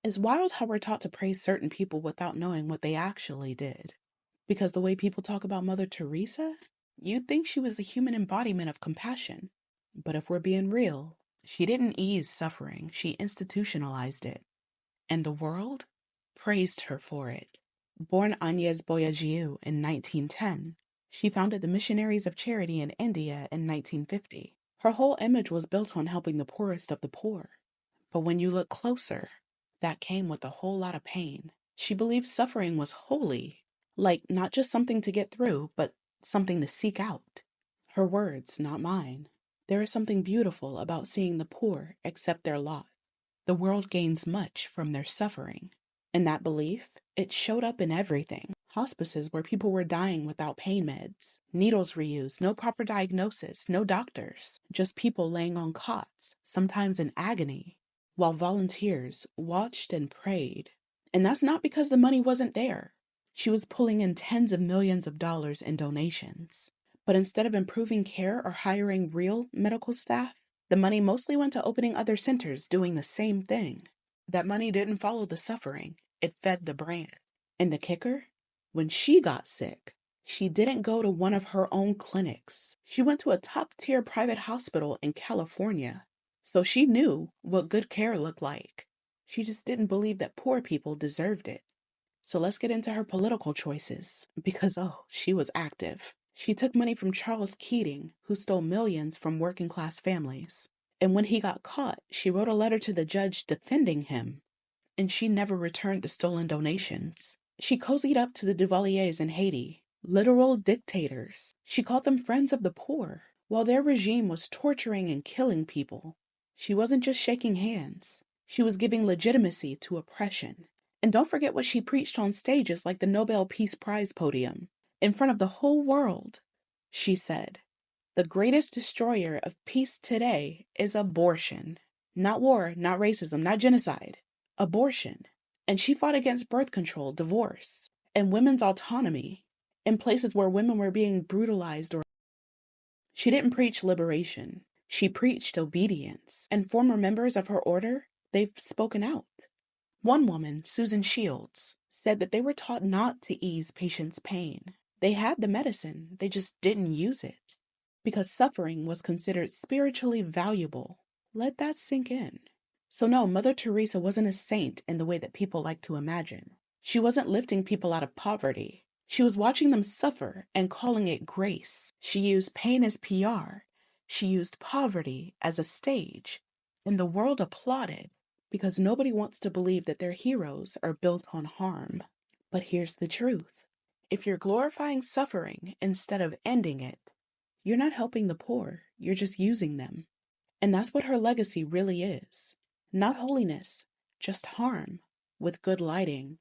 It's wild how we're taught to praise certain people without knowing what they actually did. Because the way people talk about Mother Teresa, you'd think she was the human embodiment of compassion. But if we're being real, she didn't ease suffering, she institutionalized it. And the world praised her for it. Born Agnes Boyajiu in 1910, she founded the Missionaries of Charity in India in 1950. Her whole image was built on helping the poorest of the poor. But when you look closer, that came with a whole lot of pain. She believed suffering was holy, like not just something to get through, but something to seek out. Her words, not mine. There is something beautiful about seeing the poor accept their lot. The world gains much from their suffering. And that belief, it showed up in everything. Hospices where people were dying without pain meds, needles reused, no proper diagnosis, no doctors, just people laying on cots, sometimes in agony, while volunteers watched and prayed. And that's not because the money wasn't there. She was pulling in tens of millions of dollars in donations. But instead of improving care or hiring real medical staff, the money mostly went to opening other centers doing the same thing. That money didn't follow the suffering, it fed the brand. And the kicker? When she got sick, she didn't go to one of her own clinics. She went to a top-tier private hospital in California. So she knew what good care looked like. She just didn't believe that poor people deserved it. So let's get into her political choices, because she was active. She took money from Charles Keating, who stole millions from working-class families. And when he got caught, she wrote a letter to the judge defending him. And she never returned the stolen donations. She cozied up to the Duvaliers in Haiti, literal dictators. She called them friends of the poor, while their regime was torturing and killing people. She wasn't just shaking hands. She was giving legitimacy to oppression. And don't forget what she preached on stages like the Nobel Peace Prize podium. In front of the whole world, she said, "The greatest destroyer of peace today is abortion. Not war, not racism, not genocide. Abortion." And she fought against birth control, divorce, and women's autonomy in places where women were being brutalized. She didn't preach liberation. She preached obedience. And former members of her order, they've spoken out. One woman, Susan Shields, said that they were taught not to ease patients' pain. They had the medicine, they just didn't use it. Because suffering was considered spiritually valuable. Let that sink in. So no, Mother Teresa wasn't a saint in the way that people like to imagine. She wasn't lifting people out of poverty. She was watching them suffer and calling it grace. She used pain as PR. She used poverty as a stage. And the world applauded, because nobody wants to believe that their heroes are built on harm. But here's the truth. If you're glorifying suffering instead of ending it, you're not helping the poor, you're just using them. And that's what her legacy really is. Not holiness, just harm, with good lighting.